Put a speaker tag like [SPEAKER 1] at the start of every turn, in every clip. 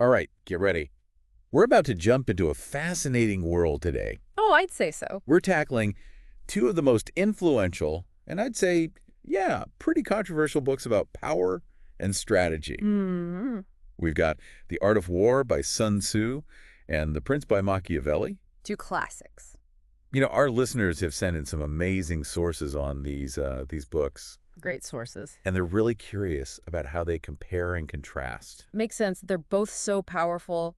[SPEAKER 1] All right, get ready. We're about to jump into a fascinating world today.
[SPEAKER 2] Oh, I'd say so.
[SPEAKER 1] We're tackling two of the most influential, and I'd say, yeah, pretty controversial books about power and strategy.
[SPEAKER 2] Hmm.
[SPEAKER 1] We've got The Art of War by Sun Tzu and The Prince by Machiavelli.
[SPEAKER 2] Two classics.
[SPEAKER 1] You know, our listeners have sent in some amazing sources on these books,
[SPEAKER 2] Great sources.
[SPEAKER 1] and they're really curious about how they compare and contrast.
[SPEAKER 2] Makes sense. They're both so powerful,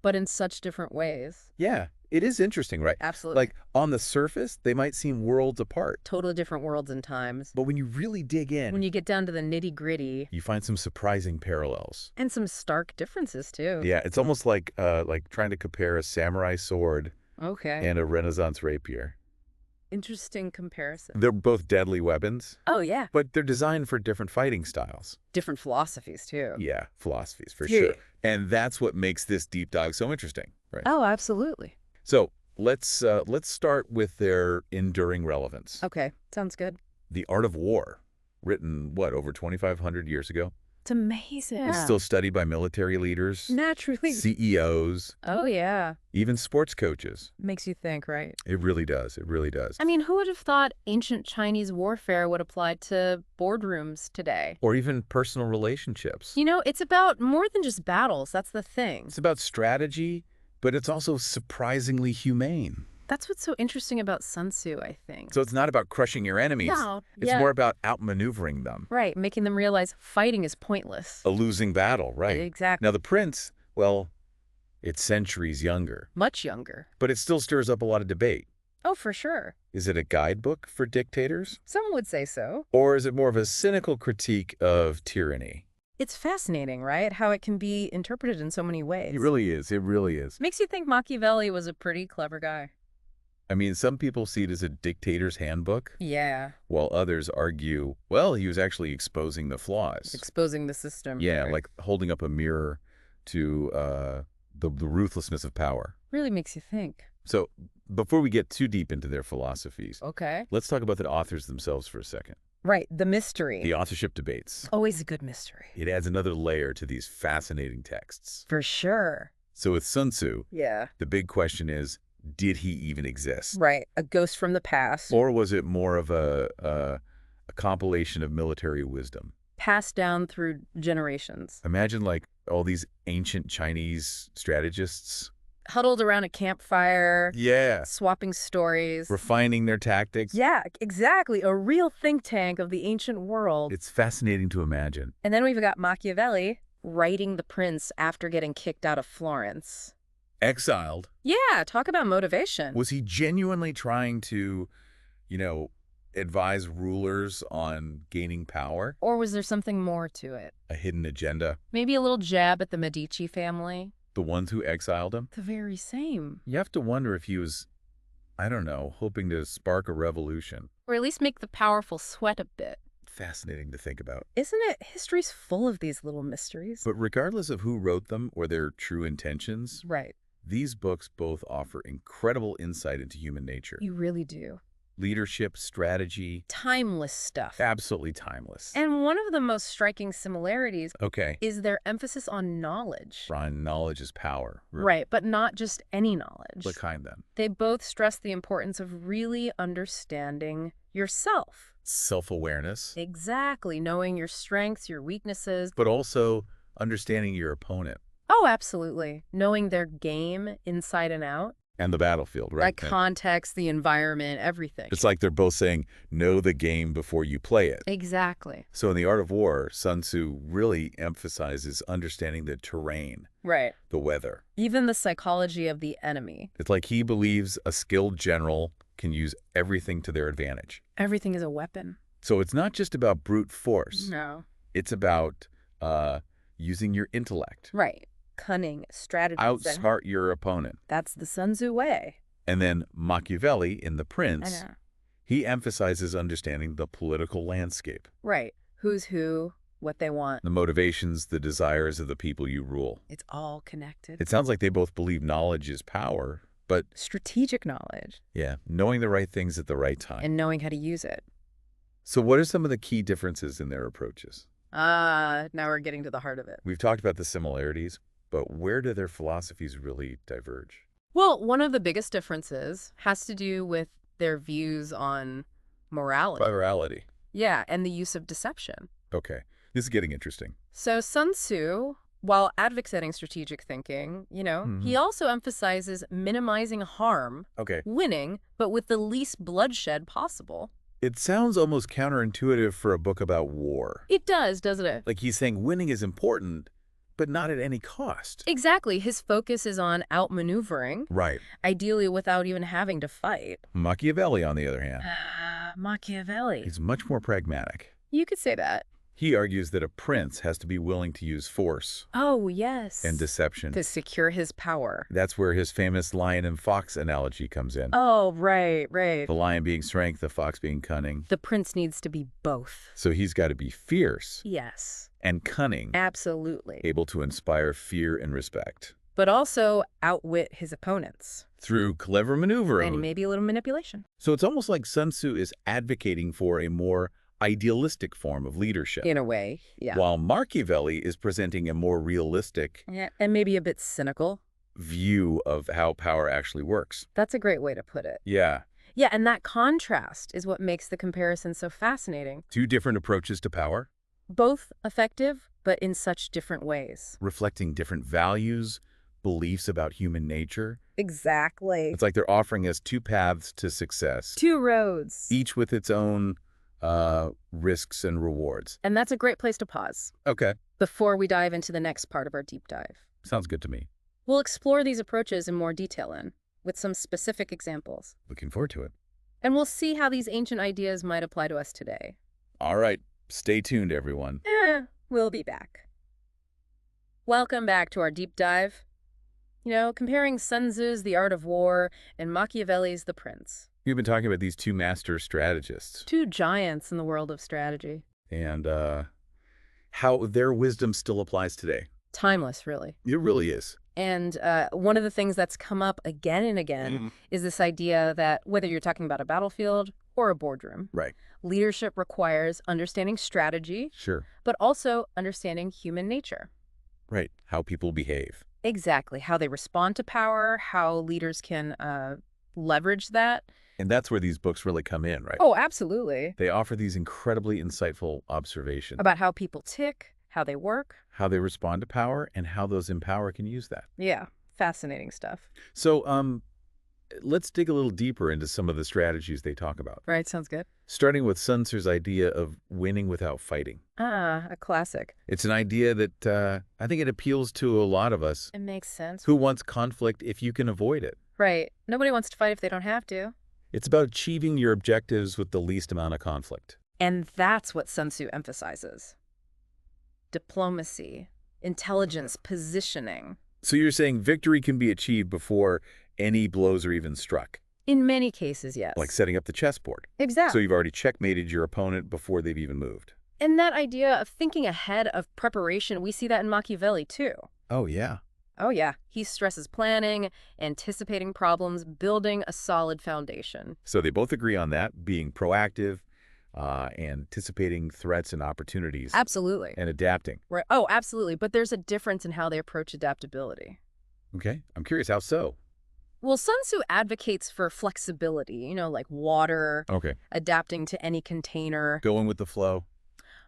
[SPEAKER 2] but in such different ways.
[SPEAKER 1] Yeah, it is interesting, right?
[SPEAKER 2] Absolutely.
[SPEAKER 1] Like, on the surface, they might seem worlds apart.
[SPEAKER 2] Totally different worlds and times.
[SPEAKER 1] But when you really dig in,
[SPEAKER 2] When you get down to the nitty-gritty.
[SPEAKER 1] you find some surprising parallels.
[SPEAKER 2] And some stark differences, too.
[SPEAKER 1] Yeah, it's almost like trying to compare a samurai sword
[SPEAKER 2] Okay.
[SPEAKER 1] and a Renaissance rapier.
[SPEAKER 2] Interesting comparison.
[SPEAKER 1] They're both deadly weapons,
[SPEAKER 2] Oh, yeah.
[SPEAKER 1] but they're designed for different fighting styles.
[SPEAKER 2] Different philosophies, too.
[SPEAKER 1] Yeah, philosophies, for
[SPEAKER 2] Yeah.
[SPEAKER 1] sure. And that's what makes this deep dive so interesting, right?
[SPEAKER 2] Oh, absolutely.
[SPEAKER 1] So let's start with their enduring relevance.
[SPEAKER 2] Okay. Sounds good.
[SPEAKER 1] The Art of War, written, what, over 2,500 years ago?
[SPEAKER 2] It's amazing.
[SPEAKER 1] It's still studied by military leaders,
[SPEAKER 2] Naturally.
[SPEAKER 1] CEOs,
[SPEAKER 2] Oh, yeah.
[SPEAKER 1] even sports coaches.
[SPEAKER 2] Makes you think, right?
[SPEAKER 1] It really does. It really does.
[SPEAKER 2] I mean, who would have thought ancient Chinese warfare would apply to boardrooms today?
[SPEAKER 1] Or even personal relationships.
[SPEAKER 2] You know, it's about more than just battles. That's the thing.
[SPEAKER 1] It's about strategy, but it's also surprisingly humane.
[SPEAKER 2] That's what's so interesting about Sun Tzu, I think.
[SPEAKER 1] So it's not about crushing your enemies.
[SPEAKER 2] No,
[SPEAKER 1] It's more about outmaneuvering them.
[SPEAKER 2] Right, making them realize fighting is pointless.
[SPEAKER 1] A losing battle, right?
[SPEAKER 2] Exactly.
[SPEAKER 1] Now, the prince, well, it's centuries younger,
[SPEAKER 2] Much younger.
[SPEAKER 1] but it still stirs up a lot of debate.
[SPEAKER 2] Oh, for sure.
[SPEAKER 1] Is it a guidebook for dictators?
[SPEAKER 2] Some would say so.
[SPEAKER 1] Or is it more of a cynical critique of tyranny?
[SPEAKER 2] It's fascinating, right? How it can be interpreted in so many ways.
[SPEAKER 1] It really is. It really is.
[SPEAKER 2] Makes you think Machiavelli was a pretty clever guy.
[SPEAKER 1] I mean, some people see it as a dictator's handbook,
[SPEAKER 2] Yeah.
[SPEAKER 1] while others argue, well, he was actually exposing the flaws.
[SPEAKER 2] Exposing the system.
[SPEAKER 1] Yeah,
[SPEAKER 2] Right.
[SPEAKER 1] like holding up a mirror to the ruthlessness of power.
[SPEAKER 2] Really makes you think.
[SPEAKER 1] So before we get too deep into their philosophies,
[SPEAKER 2] Okay.
[SPEAKER 1] let's talk about the authors themselves for a second.
[SPEAKER 2] Right, the mystery.
[SPEAKER 1] The authorship debates.
[SPEAKER 2] Always a good mystery.
[SPEAKER 1] It adds another layer to these fascinating texts.
[SPEAKER 2] For sure.
[SPEAKER 1] So with Sun Tzu,
[SPEAKER 2] Yeah.
[SPEAKER 1] the big question is, did he even exist?
[SPEAKER 2] Right, a ghost from the past.
[SPEAKER 1] Or was it more of a compilation of military wisdom?
[SPEAKER 2] Passed down through generations.
[SPEAKER 1] Imagine like all these ancient Chinese strategists.
[SPEAKER 2] Huddled around a campfire.
[SPEAKER 1] Yeah.
[SPEAKER 2] Swapping stories.
[SPEAKER 1] Refining their tactics.
[SPEAKER 2] Yeah, exactly. A real think tank of the ancient world.
[SPEAKER 1] It's fascinating to imagine.
[SPEAKER 2] And then we've got Machiavelli writing The Prince after getting kicked out of Florence.
[SPEAKER 1] Exiled.
[SPEAKER 2] Yeah, talk about motivation.
[SPEAKER 1] Was he genuinely trying to, advise rulers on gaining power?
[SPEAKER 2] Or was there something more to it?
[SPEAKER 1] A hidden agenda?
[SPEAKER 2] Maybe a little jab at the Medici family?
[SPEAKER 1] The ones who exiled him?
[SPEAKER 2] The very same.
[SPEAKER 1] You have to wonder if he was, I don't know, hoping to spark a revolution.
[SPEAKER 2] Or at least make the powerful sweat a bit.
[SPEAKER 1] Fascinating to think about.
[SPEAKER 2] Isn't it? History's full of these little mysteries.
[SPEAKER 1] But regardless of who wrote them or their true intentions,
[SPEAKER 2] Right.
[SPEAKER 1] these books both offer incredible insight into human nature.
[SPEAKER 2] You really do.
[SPEAKER 1] Leadership, strategy,
[SPEAKER 2] Timeless stuff.
[SPEAKER 1] absolutely timeless.
[SPEAKER 2] And one of the most striking similarities
[SPEAKER 1] Okay.
[SPEAKER 2] is their emphasis on knowledge.
[SPEAKER 1] Ron, knowledge is power.
[SPEAKER 2] Right, but not just any knowledge.
[SPEAKER 1] What kind then?
[SPEAKER 2] They both stress the importance of really understanding yourself.
[SPEAKER 1] Self-awareness,
[SPEAKER 2] Exactly. Knowing your strengths, your weaknesses.
[SPEAKER 1] but also understanding your opponent
[SPEAKER 2] Oh, absolutely. Knowing their game inside and out.
[SPEAKER 1] and the battlefield, right?
[SPEAKER 2] Like context, the environment, everything.
[SPEAKER 1] It's like they're both saying, know the game before you play it.
[SPEAKER 2] Exactly.
[SPEAKER 1] So in The Art of War, Sun Tzu really emphasizes understanding the terrain,
[SPEAKER 2] Right.
[SPEAKER 1] the weather.
[SPEAKER 2] Even the psychology of the enemy.
[SPEAKER 1] It's like he believes a skilled general can use everything to their advantage.
[SPEAKER 2] Everything is a weapon.
[SPEAKER 1] So it's not just about brute force.
[SPEAKER 2] No.
[SPEAKER 1] It's about using your intellect.
[SPEAKER 2] Right. Cunning, strategy.
[SPEAKER 1] Outsmart your opponent.
[SPEAKER 2] That's the Sun Tzu way.
[SPEAKER 1] And then Machiavelli in The
[SPEAKER 2] I
[SPEAKER 1] Prince,
[SPEAKER 2] know.
[SPEAKER 1] he emphasizes understanding the political landscape,
[SPEAKER 2] Right. Who's who, what they want.
[SPEAKER 1] the motivations, the desires of the people you rule.
[SPEAKER 2] It's all connected.
[SPEAKER 1] It sounds like they both believe knowledge is power, but
[SPEAKER 2] strategic knowledge
[SPEAKER 1] yeah, knowing the right things at the right time.
[SPEAKER 2] and knowing how to use it.
[SPEAKER 1] So what are some of the key differences in their approaches?
[SPEAKER 2] Now we're getting to the heart of it.
[SPEAKER 1] We've talked about the similarities. But where do their philosophies really diverge?
[SPEAKER 2] Well, one of the biggest differences has to do with their views on morality.
[SPEAKER 1] Virality.
[SPEAKER 2] Yeah, and the use of deception.
[SPEAKER 1] Okay. This is getting interesting.
[SPEAKER 2] So Sun Tzu, while advocating strategic thinking, he also emphasizes minimizing harm,
[SPEAKER 1] Okay.
[SPEAKER 2] winning, but with the least bloodshed possible.
[SPEAKER 1] It sounds almost counterintuitive for a book about war.
[SPEAKER 2] It does, doesn't it?
[SPEAKER 1] Like he's saying winning is important, but not at any cost.
[SPEAKER 2] Exactly. His focus is on outmaneuvering,
[SPEAKER 1] Right.
[SPEAKER 2] ideally without even having to fight.
[SPEAKER 1] Machiavelli, on the other hand,
[SPEAKER 2] Machiavelli.
[SPEAKER 1] is much more pragmatic.
[SPEAKER 2] You could say that.
[SPEAKER 1] He argues that a prince has to be willing to use force
[SPEAKER 2] Oh, yes.
[SPEAKER 1] and deception.
[SPEAKER 2] To secure his power.
[SPEAKER 1] That's where his famous lion and fox analogy comes in.
[SPEAKER 2] Oh, right, right.
[SPEAKER 1] The lion being strength, the fox being cunning.
[SPEAKER 2] The prince needs to be both.
[SPEAKER 1] So he's got to be fierce
[SPEAKER 2] Yes.
[SPEAKER 1] and cunning,
[SPEAKER 2] Absolutely.
[SPEAKER 1] able to inspire fear and respect.
[SPEAKER 2] But also outwit his opponents.
[SPEAKER 1] Through clever maneuvering.
[SPEAKER 2] And maybe a little manipulation.
[SPEAKER 1] So it's almost like Sun Tzu is advocating for a more idealistic form of leadership.
[SPEAKER 2] In a way, yeah.
[SPEAKER 1] While Machiavelli is presenting a more realistic
[SPEAKER 2] Yeah, and maybe a bit cynical.
[SPEAKER 1] view of how power actually works.
[SPEAKER 2] That's a great way to put it.
[SPEAKER 1] Yeah.
[SPEAKER 2] Yeah, and that contrast is what makes the comparison so fascinating.
[SPEAKER 1] Two different approaches to power,
[SPEAKER 2] Both effective, but in such different ways.
[SPEAKER 1] reflecting different values, beliefs about human nature.
[SPEAKER 2] Exactly.
[SPEAKER 1] It's like they're offering us two paths to success,
[SPEAKER 2] Two roads.
[SPEAKER 1] each with its own risks and rewards.
[SPEAKER 2] And that's a great place to pause
[SPEAKER 1] Okay.
[SPEAKER 2] before we dive into the next part of our deep dive.
[SPEAKER 1] Sounds good to me.
[SPEAKER 2] We'll explore these approaches in more detail with some specific examples.
[SPEAKER 1] Looking forward to it.
[SPEAKER 2] And we'll see how these ancient ideas might apply to us today.
[SPEAKER 1] All right. Stay tuned, everyone.
[SPEAKER 2] We'll be back. Welcome back to our deep dive. Comparing Sun Tzu's The Art of War and Machiavelli's The Prince.
[SPEAKER 1] We've been talking about these two master strategists
[SPEAKER 2] Two giants in the world of strategy.
[SPEAKER 1] and how their wisdom still applies today.
[SPEAKER 2] Timeless, really.
[SPEAKER 1] It really is.
[SPEAKER 2] And one of the things that's come up again and again is this idea that whether you're talking about a battlefield or a boardroom,
[SPEAKER 1] Right.
[SPEAKER 2] leadership requires understanding strategy,
[SPEAKER 1] Sure.
[SPEAKER 2] but also understanding human nature.
[SPEAKER 1] Right. How people behave.
[SPEAKER 2] Exactly. How they respond to power, how leaders can leverage that.
[SPEAKER 1] And that's where these books really come in, right?
[SPEAKER 2] Oh, absolutely.
[SPEAKER 1] They offer these incredibly insightful observations
[SPEAKER 2] About how people tick, how they work.
[SPEAKER 1] how they respond to power and how those in power can use that.
[SPEAKER 2] Yeah, fascinating stuff.
[SPEAKER 1] So let's dig a little deeper into some of the strategies they talk about,
[SPEAKER 2] Right, sounds good.
[SPEAKER 1] starting with Sun Tzu's idea of winning without fighting.
[SPEAKER 2] A classic.
[SPEAKER 1] It's an idea that I think it appeals to a lot of us
[SPEAKER 2] It makes sense.
[SPEAKER 1] who wants conflict if you can avoid it.
[SPEAKER 2] Right. Nobody wants to fight if they don't have to.
[SPEAKER 1] It's about achieving your objectives with the least amount of conflict.
[SPEAKER 2] And that's what Sun Tzu emphasizes. Diplomacy, intelligence, positioning.
[SPEAKER 1] So you're saying victory can be achieved before any blows are even struck,
[SPEAKER 2] In many cases, yes.
[SPEAKER 1] like setting up the chessboard. So
[SPEAKER 2] Exactly.
[SPEAKER 1] you've already checkmated your opponent before they've even moved.
[SPEAKER 2] And that idea of thinking ahead of preparation, we see that in Machiavelli, too.
[SPEAKER 1] Oh, yeah.
[SPEAKER 2] Oh, yeah. He stresses planning, anticipating problems, building a solid foundation.
[SPEAKER 1] So they both agree on that, being proactive, anticipating threats and opportunities,
[SPEAKER 2] Absolutely.
[SPEAKER 1] and adapting.
[SPEAKER 2] Right. Oh, absolutely. But there's a difference in how they approach adaptability.
[SPEAKER 1] Okay. I'm curious, how so?
[SPEAKER 2] Well, Sun Tzu advocates for flexibility, like water,
[SPEAKER 1] Okay.
[SPEAKER 2] adapting to any container.
[SPEAKER 1] Going with the flow,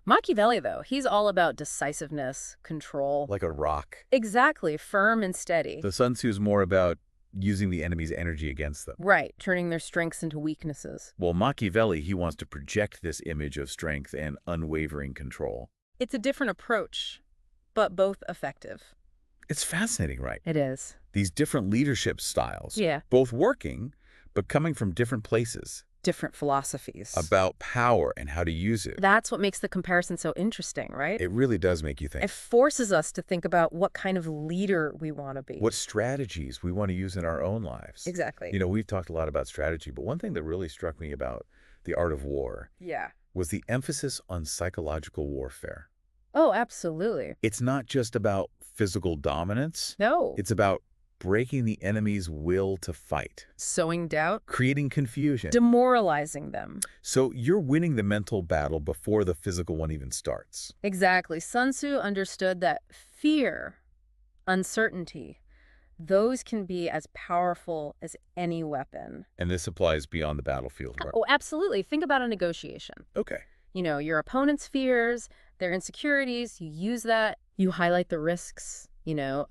[SPEAKER 2] Machiavelli, though, he's all about decisiveness, control.
[SPEAKER 1] like a rock.
[SPEAKER 2] Exactly, firm and steady.
[SPEAKER 1] The Sun Tzu's more about using the enemy's energy against them.
[SPEAKER 2] Right, turning their strengths into weaknesses.
[SPEAKER 1] Well, Machiavelli, he wants to project this image of strength and unwavering control.
[SPEAKER 2] It's a different approach, but both effective.
[SPEAKER 1] It's fascinating, right?
[SPEAKER 2] It is.
[SPEAKER 1] These different leadership styles,
[SPEAKER 2] Yeah.
[SPEAKER 1] both working, but coming from different places,
[SPEAKER 2] Different philosophies.
[SPEAKER 1] about power and how to use it.
[SPEAKER 2] That's what makes the comparison so interesting, right?
[SPEAKER 1] It really does make you think.
[SPEAKER 2] It forces us to think about what kind of leader we want to be.
[SPEAKER 1] What strategies we want to use in our own lives.
[SPEAKER 2] Exactly.
[SPEAKER 1] We've talked a lot about strategy, but one thing that really struck me about The Art of War
[SPEAKER 2] Yeah.
[SPEAKER 1] was the emphasis on psychological warfare.
[SPEAKER 2] Oh, absolutely.
[SPEAKER 1] It's not just about physical dominance.
[SPEAKER 2] No.
[SPEAKER 1] It's about breaking the enemy's will to fight,
[SPEAKER 2] Sowing doubt,
[SPEAKER 1] creating confusion.
[SPEAKER 2] demoralizing them.
[SPEAKER 1] So you're winning the mental battle before the physical one even starts.
[SPEAKER 2] Exactly. Sun Tzu understood that fear uncertainty. Those can be as powerful as any weapon.
[SPEAKER 1] And this applies beyond the battlefield, right?
[SPEAKER 2] Oh, absolutely. Think about a negotiation.
[SPEAKER 1] Okay.
[SPEAKER 2] Your opponent's fears, their insecurities, you use that. You highlight the risks,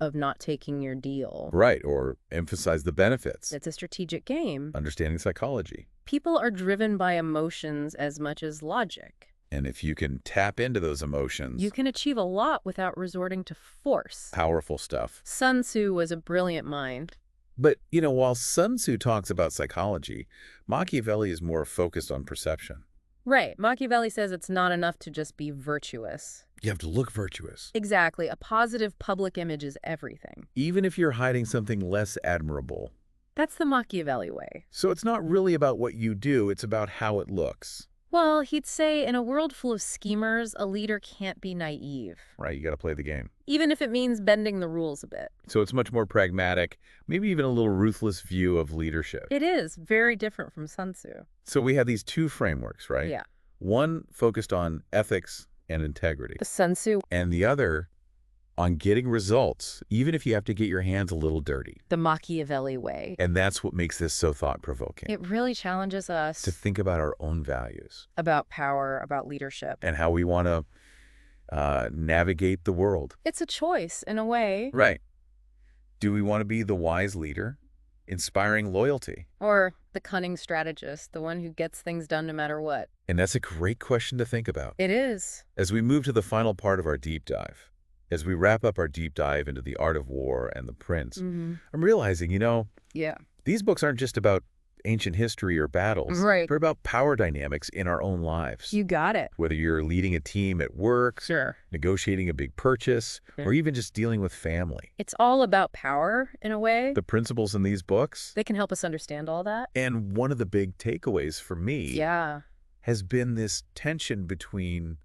[SPEAKER 2] of not taking your deal.
[SPEAKER 1] Right, or emphasize the benefits.
[SPEAKER 2] It's a strategic game.
[SPEAKER 1] Understanding psychology.
[SPEAKER 2] People are driven by emotions as much as logic.
[SPEAKER 1] And if you can tap into those emotions...
[SPEAKER 2] You can achieve a lot without resorting to force.
[SPEAKER 1] Powerful stuff.
[SPEAKER 2] Sun Tzu was a brilliant mind.
[SPEAKER 1] But, while Sun Tzu talks about psychology, Machiavelli is more focused on perception.
[SPEAKER 2] Right. Machiavelli says it's not enough to just be virtuous.
[SPEAKER 1] You have to look virtuous.
[SPEAKER 2] Exactly. A positive public image is everything.
[SPEAKER 1] Even if you're hiding something less admirable.
[SPEAKER 2] That's the Machiavelli way.
[SPEAKER 1] So it's not really about what you do, it's about how it looks.
[SPEAKER 2] Well, he'd say in a world full of schemers, a leader can't be naive.
[SPEAKER 1] Right, you got to play the game.
[SPEAKER 2] Even if it means bending the rules a bit.
[SPEAKER 1] So it's much more pragmatic, maybe even a little ruthless view of leadership.
[SPEAKER 2] It is very different from Sun Tzu.
[SPEAKER 1] So we have these two frameworks, right?
[SPEAKER 2] Yeah.
[SPEAKER 1] One focused on ethics and integrity.
[SPEAKER 2] The Sun Tzu.
[SPEAKER 1] And the other on getting results, even if you have to get your hands a little dirty.
[SPEAKER 2] The Machiavelli way.
[SPEAKER 1] And that's what makes this so thought-provoking.
[SPEAKER 2] It really challenges us
[SPEAKER 1] to think about our own values.
[SPEAKER 2] About power, about leadership.
[SPEAKER 1] And how we want to navigate the world.
[SPEAKER 2] It's a choice, in a way.
[SPEAKER 1] Right. Do we want to be the wise leader, inspiring loyalty?
[SPEAKER 2] Or the cunning strategist, the one who gets things done no matter what?
[SPEAKER 1] And that's a great question to think about.
[SPEAKER 2] It is.
[SPEAKER 1] As we move to the final part of our deep dive, as we wrap up our deep dive into the art of war and the prince, I'm realizing, these books aren't just about ancient history or battles.
[SPEAKER 2] Right.
[SPEAKER 1] They're about power dynamics in our own lives.
[SPEAKER 2] You got it.
[SPEAKER 1] Whether you're leading a team at work, negotiating a big purchase, or even just dealing with family.
[SPEAKER 2] It's all about power, in a way.
[SPEAKER 1] The principles in these books.
[SPEAKER 2] They can help us understand all that.
[SPEAKER 1] And one of the big takeaways for me has been this tension between,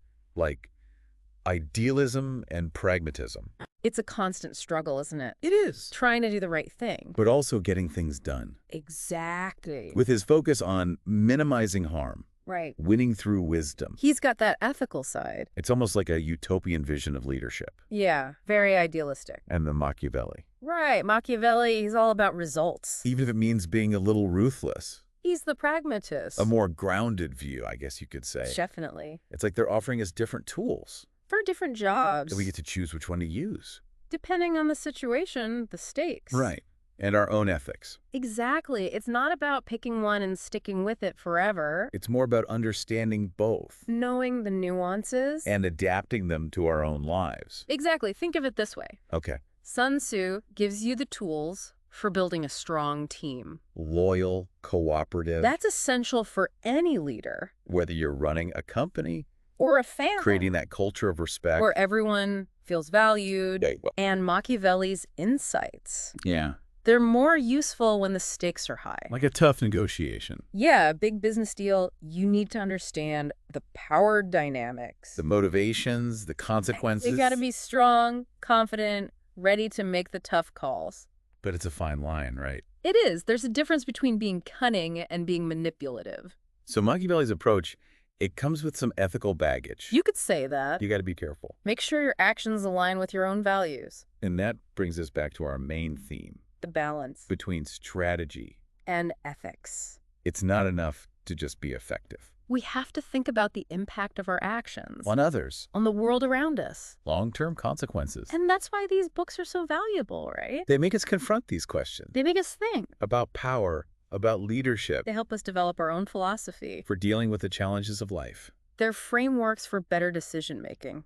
[SPEAKER 1] idealism and pragmatism.
[SPEAKER 2] It's a constant struggle, isn't it?
[SPEAKER 1] It is.
[SPEAKER 2] Trying to do the right thing.
[SPEAKER 1] But also getting things done.
[SPEAKER 2] Exactly.
[SPEAKER 1] With his focus on minimizing harm.
[SPEAKER 2] Right.
[SPEAKER 1] Winning through wisdom.
[SPEAKER 2] He's got that ethical side.
[SPEAKER 1] It's almost like a utopian vision of leadership.
[SPEAKER 2] Yeah, very idealistic.
[SPEAKER 1] And the Machiavelli.
[SPEAKER 2] Right. Machiavelli, he's all about results.
[SPEAKER 1] Even if it means being a little ruthless.
[SPEAKER 2] He's the pragmatist.
[SPEAKER 1] A more grounded view, I guess you could say.
[SPEAKER 2] Definitely.
[SPEAKER 1] It's like they're offering us different tools.
[SPEAKER 2] For different jobs.
[SPEAKER 1] So we get to choose which one to use.
[SPEAKER 2] Depending on the situation, the stakes.
[SPEAKER 1] Right. And our own ethics.
[SPEAKER 2] Exactly. It's not about picking one and sticking with it forever.
[SPEAKER 1] It's more about understanding both.
[SPEAKER 2] Knowing the nuances.
[SPEAKER 1] And adapting them to our own lives.
[SPEAKER 2] Exactly. Think of it this way.
[SPEAKER 1] Okay.
[SPEAKER 2] Sun Tzu gives you the tools for building a strong team.
[SPEAKER 1] Loyal, cooperative.
[SPEAKER 2] That's essential for any leader.
[SPEAKER 1] Whether you're running a company.
[SPEAKER 2] Or a family.
[SPEAKER 1] Creating that culture of respect.
[SPEAKER 2] Where everyone feels valued. And Machiavelli's insights.
[SPEAKER 1] Yeah.
[SPEAKER 2] They're more useful when the stakes are high.
[SPEAKER 1] Like a tough negotiation.
[SPEAKER 2] Yeah, a big business deal, you need to understand the power dynamics.
[SPEAKER 1] The motivations, the consequences.
[SPEAKER 2] You got to be strong, confident, ready to make the tough calls.
[SPEAKER 1] But it's a fine line, right?
[SPEAKER 2] It is. There's a difference between being cunning and being manipulative.
[SPEAKER 1] So Machiavelli's approach, it comes with some ethical baggage.
[SPEAKER 2] You could say that.
[SPEAKER 1] You got to be careful.
[SPEAKER 2] Make sure your actions align with your own values.
[SPEAKER 1] And that brings us back to our main theme.
[SPEAKER 2] The balance.
[SPEAKER 1] Between strategy.
[SPEAKER 2] And ethics.
[SPEAKER 1] It's not enough to just be effective.
[SPEAKER 2] We have to think about the impact of our actions.
[SPEAKER 1] On others.
[SPEAKER 2] On the world around us.
[SPEAKER 1] Long-term consequences.
[SPEAKER 2] And that's why these books are so valuable, right?
[SPEAKER 1] They make us confront these questions.
[SPEAKER 2] They make us think.
[SPEAKER 1] About power, about leadership.
[SPEAKER 2] They help us develop our own philosophy.
[SPEAKER 1] For dealing with the challenges of life.
[SPEAKER 2] They're frameworks for better decision-making.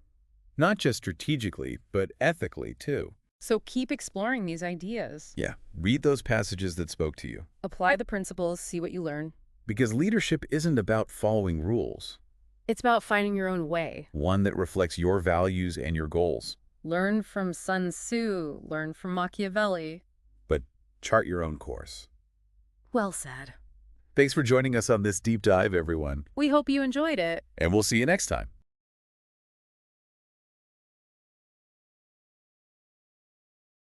[SPEAKER 1] Not just strategically, but ethically, too.
[SPEAKER 2] So keep exploring these ideas.
[SPEAKER 1] Yeah. Read those passages that spoke to you.
[SPEAKER 2] Apply the principles, see what you learn.
[SPEAKER 1] Because leadership isn't about following rules.
[SPEAKER 2] It's about finding your own way.
[SPEAKER 1] One that reflects your values and your goals.
[SPEAKER 2] Learn from Sun Tzu, learn from Machiavelli.
[SPEAKER 1] But chart your own course.
[SPEAKER 2] Well said.
[SPEAKER 1] Thanks for joining us on this deep dive, everyone.
[SPEAKER 2] We hope you enjoyed it.
[SPEAKER 1] And we'll see you next time.